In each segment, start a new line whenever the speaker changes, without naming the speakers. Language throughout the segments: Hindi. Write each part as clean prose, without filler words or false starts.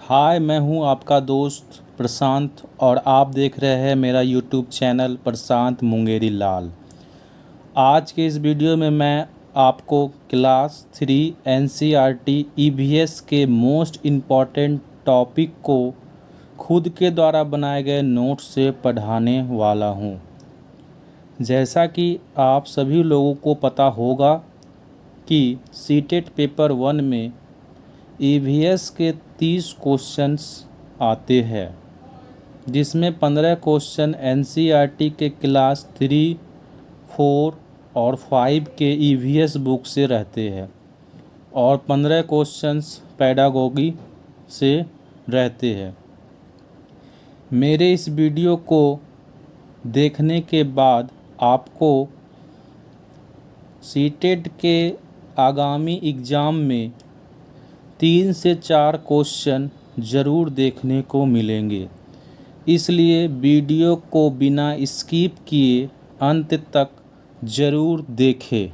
हाय, मैं हूं आपका दोस्त प्रशांत और आप देख रहे हैं मेरा यूट्यूब चैनल प्रशांत मुंगेरी लाल। आज के इस वीडियो में मैं आपको क्लास 3 एनसीईआरटी ईवीएस के मोस्ट इम्पॉर्टेंट टॉपिक को खुद के द्वारा बनाए गए नोट्स से पढ़ाने वाला हूं। जैसा कि आप सभी लोगों को पता होगा कि सीटेट पेपर 1 में ईवीएस के 30 क्वेश्चंस आते हैं, जिसमें 15 क्वेश्चन एनसीईआरटी के क्लास 3, 4 और 5 के ईवीएस बुक से रहते हैं और 15 क्वेश्चंस पेडागोगी से रहते हैं। मेरे इस वीडियो को देखने के बाद आपको सीटेट के आगामी एग्ज़ाम में 3 से 4 क्वेश्चन ज़रूर देखने को मिलेंगे, इसलिए वीडियो को बिना स्किप किए अंत तक ज़रूर देखें।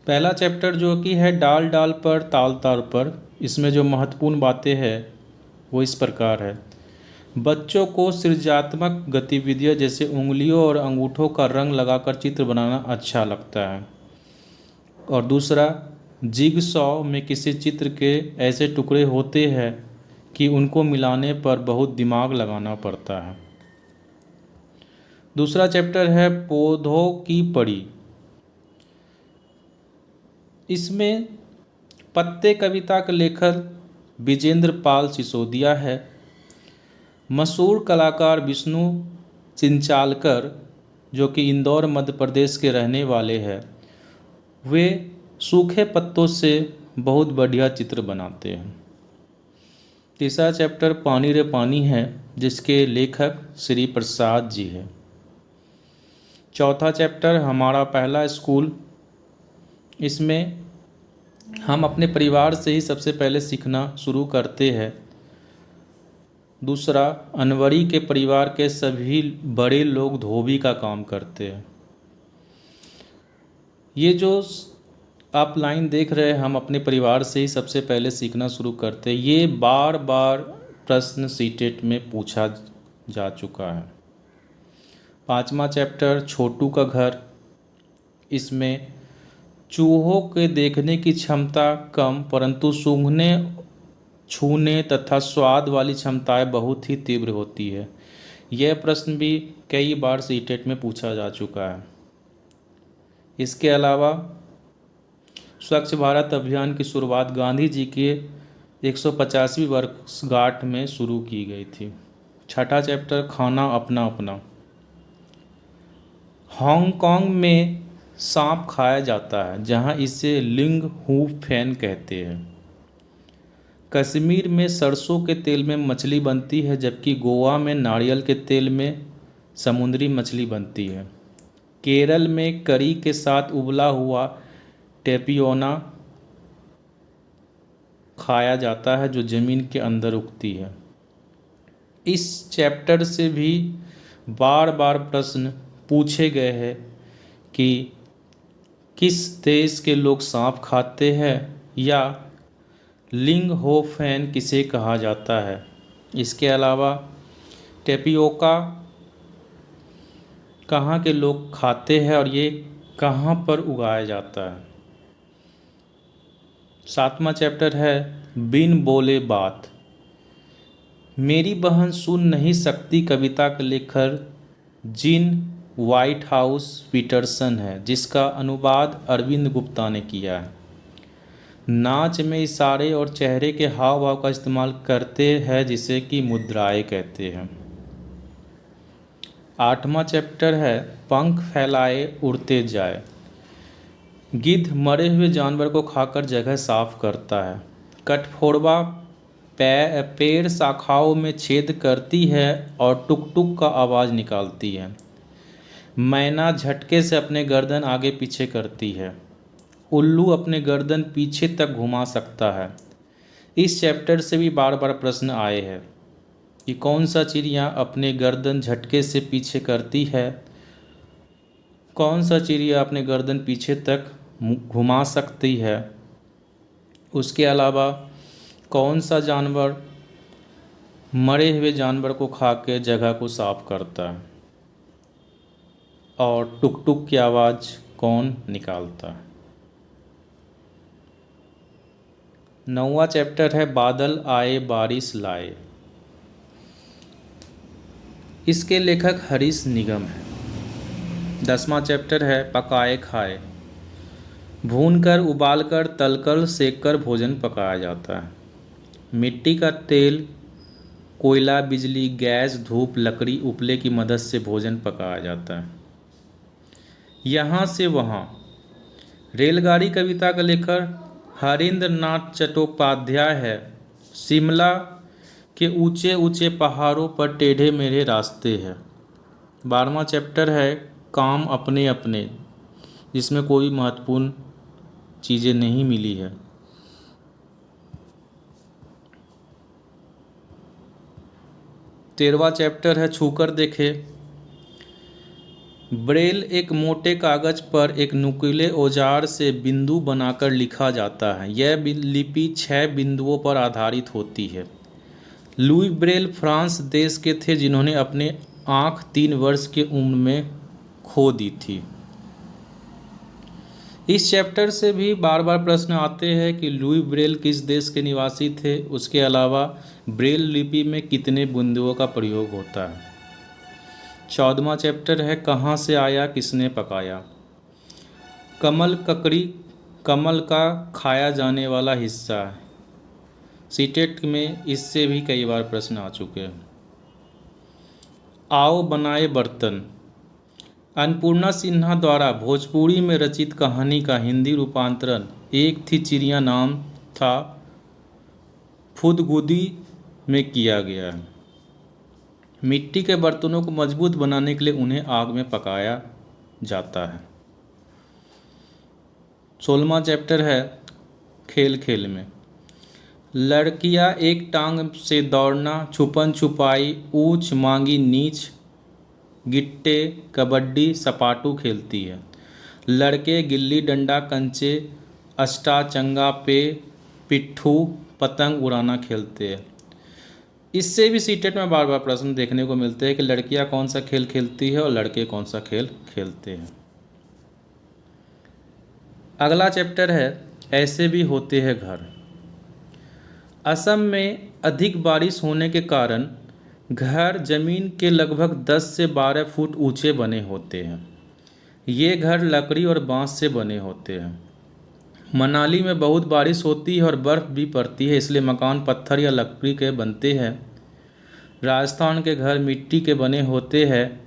पहला चैप्टर जो कि है डाल डाल पर ताल ताल पर, इसमें जो महत्वपूर्ण बातें हैं वो इस प्रकार है। बच्चों को सृजनात्मक गतिविधियाँ जैसे उंगलियों और अंगूठों का रंग लगाकर चित्र बनाना अच्छा लगता है। और दूसरा, जिगसॉ में किसी चित्र के ऐसे टुकड़े होते हैं कि उनको मिलाने पर बहुत दिमाग लगाना पड़ता है। दूसरा चैप्टर है पौधों की पड़ी। इसमें पत्ते कविता के लेखक विजेंद्र पाल सिसोदिया है। मशहूर कलाकार विष्णु चिंचालकर, जो कि इंदौर मध्य प्रदेश के रहने वाले हैं, वे सूखे पत्तों से बहुत बढ़िया चित्र बनाते हैं। तीसरा चैप्टर पानी रे पानी है, जिसके लेखक श्री प्रसाद जी हैं। चौथा चैप्टर हमारा पहला स्कूल। इसमें हम अपने परिवार से ही सबसे पहले सीखना शुरू करते हैं। दूसरा, अनवरी के परिवार के सभी बड़े लोग धोबी का काम करते हैं। ये जो आप लाइन देख रहे हैं, हम अपने परिवार से ही सबसे पहले सीखना शुरू करते हैं, ये बार बार प्रश्न सीटेट में पूछा जा चुका है। पांचवा चैप्टर छोटू का घर। इसमें चूहों के देखने की क्षमता कम परंतु सूंघने, छूने तथा स्वाद वाली क्षमताएं बहुत ही तीव्र होती है। यह प्रश्न भी कई बार सीटेट में पूछा जा चुका है। इसके अलावा स्वच्छ भारत अभियान की शुरुआत गांधी जी के 150वीं वर्षगांठ में शुरू की गई थी। छठा चैप्टर खाना अपना अपना। हांगकांग में सांप खाया जाता है, जहां इसे लिंग हू फैन कहते हैं। कश्मीर में सरसों के तेल में मछली बनती है, जबकि गोवा में नारियल के तेल में समुद्री मछली बनती है। केरल में करी के साथ उबला हुआ टेपियोना खाया जाता है, जो ज़मीन के अंदर उगती है। इस चैप्टर से भी बार बार प्रश्न पूछे गए हैं कि किस देश के लोग सांप खाते हैं या लिंग हो फैन किसे कहा जाता है। इसके अलावा टेपियोका कहाँ के लोग खाते हैं और ये कहाँ पर उगाया जाता है। सातवां चैप्टर है बिन बोले बात। मेरी बहन सुन नहीं सकती कविता के लेखक जीन व्हाइट हाउस पीटरसन है, जिसका अनुवाद अरविंद गुप्ता ने किया है। नाच में इशारे और चेहरे के हाव भाव का इस्तेमाल करते हैं, जिसे कि मुद्राएं कहते हैं। आठवां चैप्टर है पंख फैलाए उड़ते जाए। गिद्ध मरे हुए जानवर को खाकर जगह साफ करता है। कठफोड़वा पेड़ शाखाओं में छेद करती है और टुक टुक का आवाज़ निकालती है। मैना झटके से अपने गर्दन आगे पीछे करती है। उल्लू अपने गर्दन पीछे तक घुमा सकता है। इस चैप्टर से भी बार बार प्रश्न आए हैं कि कौन सा चिड़िया अपने गर्दन झटके से पीछे करती है, कौन सा चिड़िया अपने गर्दन पीछे तक घुमा सकती है। उसके अलावा कौन सा जानवर मरे हुए जानवर को खा के जगह को साफ करता है, और टुक टुक की आवाज़ कौन निकालता है। 9वां चैप्टर है बादल आए बारिश लाए। इसके लेखक हरीश निगम है। 10वां चैप्टर है पकाए खाए। भूनकर, उबालकर, तलकर, सेककर भोजन पकाया जाता है। मिट्टी का तेल, कोयला, बिजली, गैस, धूप, लकड़ी, उपले की मदद से भोजन पकाया जाता है। यहाँ से वहाँ। रेलगाड़ी कविता का लेखक हरींद्र नाथ चट्टोपाध्याय है। शिमला के ऊंचे ऊंचे पहाड़ों पर टेढ़े मेढ़े रास्ते हैं। 12वां चैप्टर है काम अपने अपने, जिसमें कोई महत्वपूर्ण चीज़ें नहीं मिली है। 13वां चैप्टर है छूकर देखे। ब्रेल एक मोटे कागज पर एक नुकीले औजार से बिंदु बनाकर लिखा जाता है। यह लिपि 6 बिंदुओं पर आधारित होती है। लुई ब्रेल फ्रांस देश के थे जिन्होंने अपने आँख 3 वर्ष की उम्र में खो दी थी। इस चैप्टर से भी बार बार प्रश्न आते हैं कि लुई ब्रेल किस देश के निवासी थे। उसके अलावा ब्रेल लिपि में कितने बिंदुओं का प्रयोग होता है। 14वां चैप्टर है कहाँ से आया किसने पकाया। कमल ककड़ी कमल का खाया जाने वाला हिस्सा है। सीटेट में इससे भी कई बार प्रश्न आ चुके हैं। आओ बनाए बर्तन। अन्नपूर्णा सिन्हा द्वारा भोजपुरी में रचित कहानी का हिंदी रूपांतरण एक थी चिड़िया नाम था फुदगुदी में किया गया है। मिट्टी के बर्तनों को मजबूत बनाने के लिए उन्हें आग में पकाया जाता है। 16वां चैप्टर है खेल खेल में। लड़कियां एक टांग से दौड़ना, छुपन छुपाई, ऊंच मांगी नीच, गिट्टे, कबड्डी, सपाटू खेलती है। लड़के गिल्ली डंडा, कंचे, अष्टाचंगा पे, पिट्ठू, पतंग उड़ाना खेलते हैं। इससे भी सीटेट में बार बार प्रश्न देखने को मिलते हैं कि लड़कियां कौन सा खेल खेलती है और लड़के कौन सा खेल खेलते हैं। अगला चैप्टर है ऐसे भी होते हैं घर। असम में अधिक बारिश होने के कारण घर जमीन के लगभग 10 से 12 फुट ऊंचे बने होते हैं। ये घर लकड़ी और बांस से बने होते हैं। मनाली में बहुत बारिश होती है और बर्फ़ भी पड़ती है, इसलिए मकान पत्थर या लकड़ी के बनते हैं। राजस्थान के घर मिट्टी के बने होते हैं।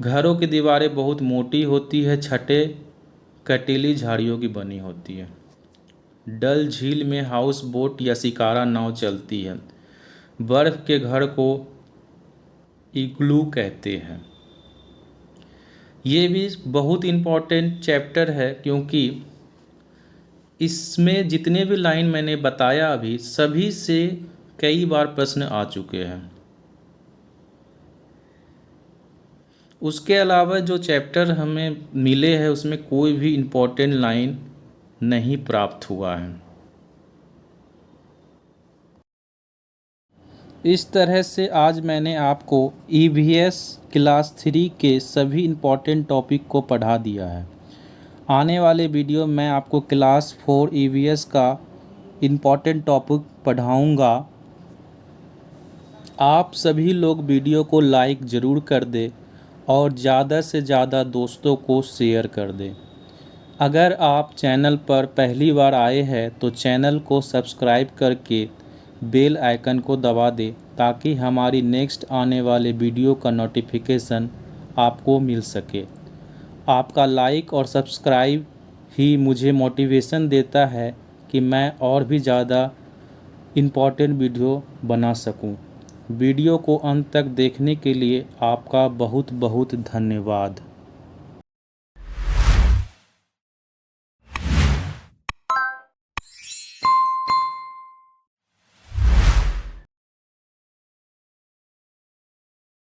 घरों की दीवारें बहुत मोटी होती है, छतें कटीली झाड़ियों की बनी होती है। डल झील में हाउस बोट या शिकारा नाव चलती है। बर्फ़ के घर को इग्लू कहते हैं। ये भी बहुत इम्पोर्टेंट चैप्टर है क्योंकि इसमें जितने भी लाइन मैंने बताया अभी सभी से कई बार प्रश्न आ चुके हैं। उसके अलावा जो चैप्टर हमें मिले हैं उसमें कोई भी इम्पोर्टेंट लाइन नहीं प्राप्त हुआ है। इस तरह से आज मैंने आपको EVS क्लास 3 के सभी इम्पोर्टेंट टॉपिक को पढ़ा दिया है। आने वाले वीडियो में आपको क्लास 4 EVS का इम्पोर्टेंट टॉपिक पढ़ाऊँगा। आप सभी लोग वीडियो को लाइक ज़रूर कर दें और ज़्यादा से ज़्यादा दोस्तों को शेयर कर दें। अगर आप चैनल पर पहली बार आए हैं तो चैनल को सब्सक्राइब करके बेल आइकन को दबा दें ताकि हमारी नेक्स्ट आने वाले वीडियो का नोटिफिकेशन आपको मिल सके। आपका लाइक और सब्सक्राइब ही मुझे मोटिवेशन देता है कि मैं और भी ज़्यादा इम्पोर्टेंट वीडियो बना सकूं। वीडियो को अंत तक देखने के लिए आपका बहुत बहुत धन्यवाद।